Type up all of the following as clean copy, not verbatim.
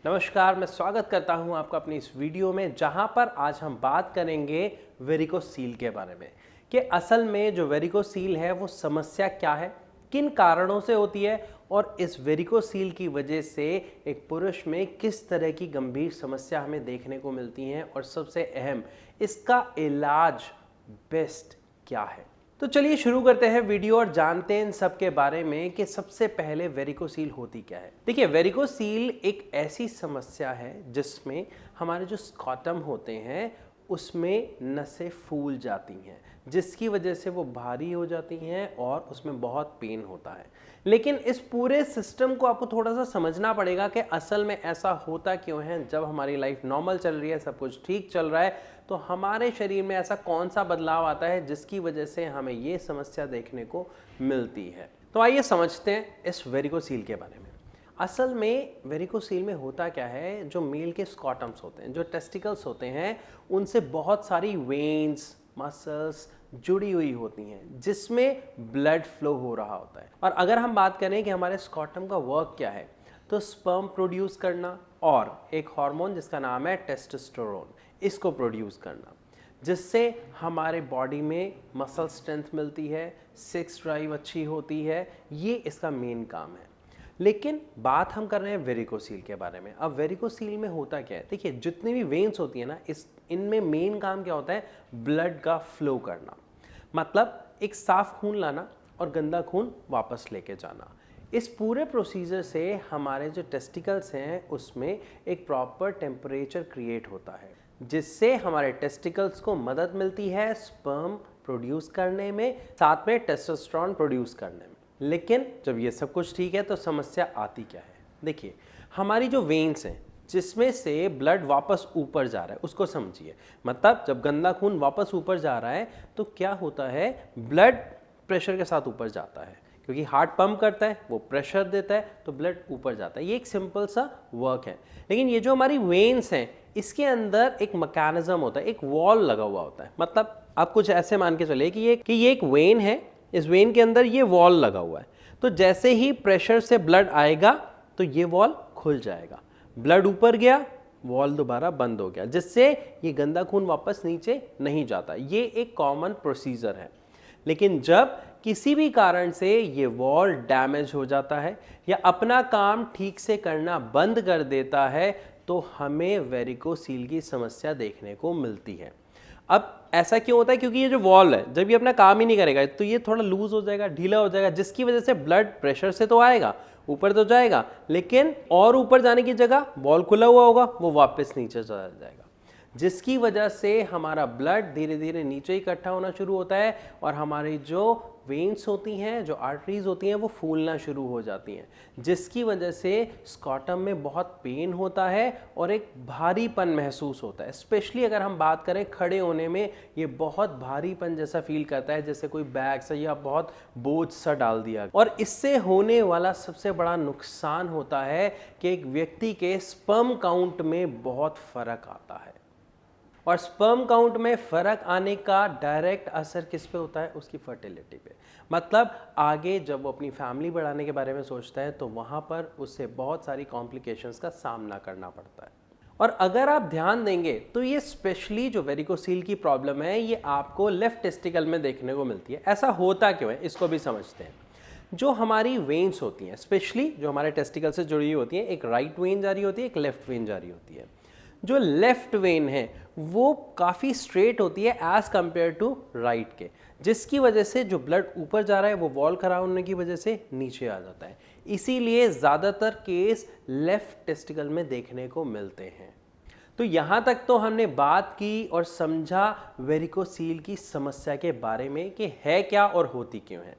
नमस्कार, मैं स्वागत करता हूं आपका अपनी इस वीडियो में जहां पर आज हम बात करेंगे वेरिकोसील के बारे में कि असल में जो वेरिकोसील है वो समस्या क्या है, किन कारणों से होती है और इस वेरिकोसील की वजह से एक पुरुष में किस तरह की गंभीर समस्या हमें देखने को मिलती हैं और सबसे अहम इसका इलाज बेस्ट क्या है। तो चलिए शुरू करते हैं वीडियो और जानते हैं इन सब के बारे में कि सबसे पहले वेरिकोसील होती क्या है। देखिए, वेरिकोसील एक ऐसी समस्या है जिसमें हमारे जो स्कॉटम होते हैं उसमें नसें फूल जाती हैं, जिसकी वजह से वो भारी हो जाती हैं और उसमें बहुत पेन होता है। लेकिन इस पूरे सिस्टम को आपको थोड़ा सा समझना पड़ेगा कि असल में ऐसा होता क्यों है। जब हमारी लाइफ नॉर्मल चल रही है, सब कुछ ठीक चल रहा है, तो हमारे शरीर में ऐसा कौन सा बदलाव आता है जिसकी वजह से हमें ये समस्या देखने को मिलती है। तो आइए समझते हैं इस वेरिकोसील के बारे में। असल में वेरिकोसील में होता क्या है, जो मेल के स्कॉटम्स होते हैं, जो टेस्टिकल्स होते हैं, उनसे बहुत सारी वेन्स, मसल्स जुड़ी हुई होती हैं जिसमें ब्लड फ्लो हो रहा होता है। और अगर हम बात करें कि हमारे स्कॉटम का वर्क क्या है, तो स्पर्म प्रोड्यूस करना और एक हार्मोन जिसका नाम है टेस्टोस्टेरोन, इसको प्रोड्यूस करना, जिससे हमारे बॉडी में मसल स्ट्रेंथ मिलती है, सेक्स ड्राइव अच्छी होती है। ये इसका मेन काम है। लेकिन बात हम कर रहे हैं वेरिकोसील के बारे में। अब वेरिकोसील में होता क्या है, देखिए जितनी भी वेन्स होती है ना, इनमें मेन काम क्या होता है, ब्लड का फ्लो करना, मतलब एक साफ खून लाना और गंदा खून वापस लेके जाना। इस पूरे प्रोसीजर से हमारे जो टेस्टिकल्स हैं उसमें एक प्रॉपर टेम्परेचर क्रिएट होता है, जिससे हमारे टेस्टिकल्स को मदद मिलती है स्पर्म प्रोड्यूस करने में, साथ में टेस्टोस्टेरोन प्रोड्यूस करने में। लेकिन जब ये सब कुछ ठीक है तो समस्या आती क्या है। देखिए, हमारी जो वेन्स हैं जिसमें से ब्लड वापस ऊपर जा रहा है, उसको समझिए। मतलब जब गंदा खून वापस ऊपर जा रहा है तो क्या होता है, ब्लड प्रेशर के साथ ऊपर जाता है, क्योंकि हार्ट पंप करता है, वो प्रेशर देता है तो ब्लड ऊपर जाता है। ये एक सिंपल सा वर्क है। लेकिन ये जो हमारी वेन्स हैं, इसके अंदर एक मैकेनिज्म होता है, एक वॉल लगा हुआ होता है। मतलब आप कुछ ऐसे मान के चलिए कि ये एक वेन है, इस वेन के अंदर ये वॉल लगा हुआ है। तो जैसे ही प्रेशर से ब्लड आएगा तो ये वॉल खुल जाएगा, ब्लड ऊपर गया, वॉल दोबारा बंद हो गया, जिससे ये गंदा खून वापस नीचे नहीं जाता। ये एक कॉमन प्रोसीजर है। लेकिन जब किसी भी कारण से ये वॉल डैमेज हो जाता है या अपना काम ठीक से करना बंद कर देता है तो हमें वेरिकोसील की समस्या देखने को मिलती है। अब ऐसा क्यों होता है, क्योंकि ये जो वॉल है जब ये अपना काम ही नहीं करेगा तो ये थोड़ा लूज हो जाएगा, ढीला हो जाएगा, जिसकी वजह से ब्लड प्रेशर से तो आएगा, ऊपर तो जाएगा, लेकिन और ऊपर जाने की जगह वॉल खुला हुआ होगा, वो वापस नीचे चला जाएगा, जिसकी वजह से हमारा ब्लड धीरे धीरे नीचे इकट्ठा होना शुरू होता है और हमारी जो वेन्स होती हैं, जो आर्टरीज होती हैं, वो फूलना शुरू हो जाती हैं, जिसकी वजह से स्कॉटम में बहुत पेन होता है और एक भारीपन महसूस होता है। स्पेशली अगर हम बात करें खड़े होने में, ये बहुत भारीपन जैसा फील करता है, जैसे कोई बैग सा या बहुत बोझ सा डाल दिया। और इससे होने वाला सबसे बड़ा नुकसान होता है कि एक व्यक्ति के स्पर्म काउंट में बहुत फर्क आता है। और स्पर्म काउंट में फ़र्क आने का डायरेक्ट असर किस पे होता है, उसकी फर्टिलिटी पे। मतलब आगे जब वो अपनी फैमिली बढ़ाने के बारे में सोचता है तो वहाँ पर उससे बहुत सारी कॉम्प्लिकेशंस का सामना करना पड़ता है। और अगर आप ध्यान देंगे तो ये स्पेशली जो वेरिकोसील की प्रॉब्लम है ये आपको लेफ्ट टेस्टिकल में देखने को मिलती है। ऐसा होता क्यों है, इसको भी समझते हैं। जो हमारी वेन्स होती हैं, स्पेशली जो हमारे टेस्टिकल से जुड़ी हुई होती हैं, एक राइट वेन जा रही होती है, एक लेफ्ट वेन जा रही होती है। जो लेफ्ट वेन है वो काफ़ी स्ट्रेट होती है एज कंपेयर टू राइट के, जिसकी वजह से जो ब्लड ऊपर जा रहा है वो वॉल खराब होने की वजह से नीचे आ जाता है। इसीलिए ज़्यादातर केस लेफ्ट टेस्टिकल में देखने को मिलते हैं। तो यहाँ तक तो हमने बात की और समझा वेरिकोसील की समस्या के बारे में कि है क्या और होती क्यों है।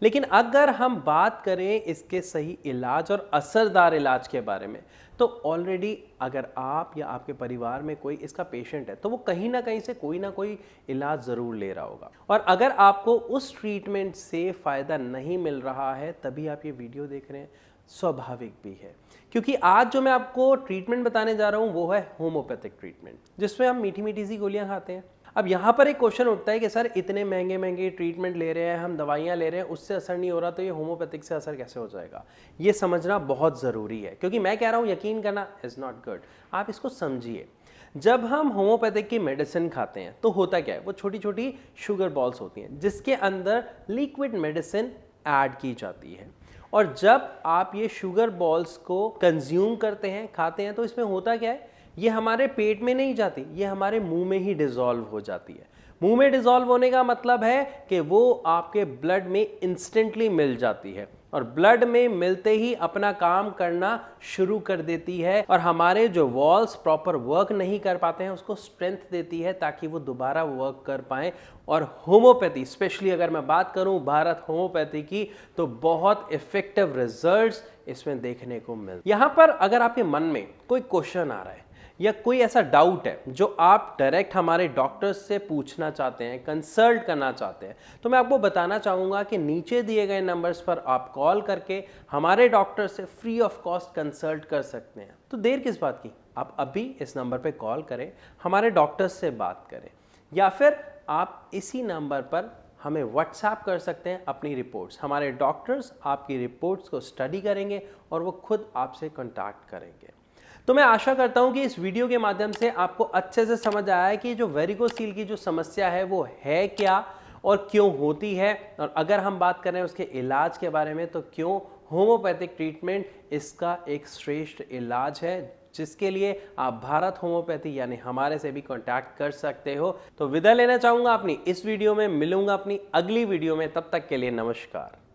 लेकिन अगर हम बात करें इसके सही इलाज और असरदार इलाज के बारे में, तो ऑलरेडी अगर आप या आपके परिवार में कोई इसका पेशेंट है तो वो कहीं ना कहीं से कोई ना कोई इलाज ज़रूर ले रहा होगा। और अगर आपको उस ट्रीटमेंट से फ़ायदा नहीं मिल रहा है तभी आप ये वीडियो देख रहे हैं, स्वाभाविक भी है, क्योंकि आज जो मैं आपको ट्रीटमेंट बताने जा रहा हूँ वो है होम्योपैथिक ट्रीटमेंट, जिसमें हम मीठी मीठी सी गोलियाँ खाते हैं। अब यहाँ पर एक क्वेश्चन उठता है कि सर इतने महंगे महंगे ट्रीटमेंट ले रहे हैं, हम दवाइयाँ ले रहे हैं, उससे असर नहीं हो रहा, तो ये होम्योपैथिक से असर कैसे हो जाएगा? ये समझना बहुत ज़रूरी है, क्योंकि मैं कह रहा हूँ यकीन करना इज़ नॉट गुड। आप इसको समझिए। जब हम होम्योपैथिक की मेडिसिन खाते हैं तो होता क्या है, वो छोटी छोटी शुगर बॉल्स होती हैं जिसके अंदर लिक्विड मेडिसिन ऐड की जाती है। और जब आप ये शुगर बॉल्स को कंज्यूम करते हैं, खाते हैं, तो इसमें होता क्या है, ये हमारे पेट में नहीं जाती, ये हमारे मुंह में ही डिसॉल्व हो जाती है। मुंह में डिसॉल्व होने का मतलब है कि वो आपके ब्लड में इंस्टेंटली मिल जाती है और ब्लड में मिलते ही अपना काम करना शुरू कर देती है और हमारे जो वॉल्स प्रॉपर वर्क नहीं कर पाते हैं उसको स्ट्रेंथ देती है ताकि वो दोबारा वर्क कर पाएं। और होम्योपैथी, स्पेशली अगर मैं बात करूं भारत होम्योपैथी की, तो बहुत इफेक्टिव रिजल्ट्स इसमें देखने को मिलते। यहां पर अगर आपके मन में कोई क्वेश्चन आ रहा है या कोई ऐसा डाउट है जो आप डायरेक्ट हमारे डॉक्टर्स से पूछना चाहते हैं, कंसल्ट करना चाहते हैं, तो मैं आपको बताना चाहूँगा कि नीचे दिए गए नंबर्स पर आप कॉल करके हमारे डॉक्टर से फ्री ऑफ कॉस्ट कंसल्ट कर सकते हैं। तो देर किस बात की, आप अभी इस नंबर पर कॉल करें, हमारे डॉक्टर्स से बात करें, या फिर आप इसी नंबर पर हमें व्हाट्सएप कर सकते हैं अपनी रिपोर्ट्स। हमारे डॉक्टर्स आपकी रिपोर्ट्स को स्टडी करेंगे और वो खुद आपसे कॉन्टैक्ट करेंगे। तो मैं आशा करता हूं कि इस वीडियो के माध्यम से आपको अच्छे से समझ आया है कि जो वेरिकोसील की जो समस्या है वो है क्या और क्यों होती है, और अगर हम बात करें उसके इलाज के बारे में तो क्यों होम्योपैथिक ट्रीटमेंट इसका एक श्रेष्ठ इलाज है, जिसके लिए आप भारत होम्योपैथी यानी हमारे से भी कांटेक्ट कर सकते हो। तो विदा लेना चाहूँगा अपनी इस वीडियो में, मिलूंगा अपनी अगली वीडियो में, तब तक के लिए नमस्कार।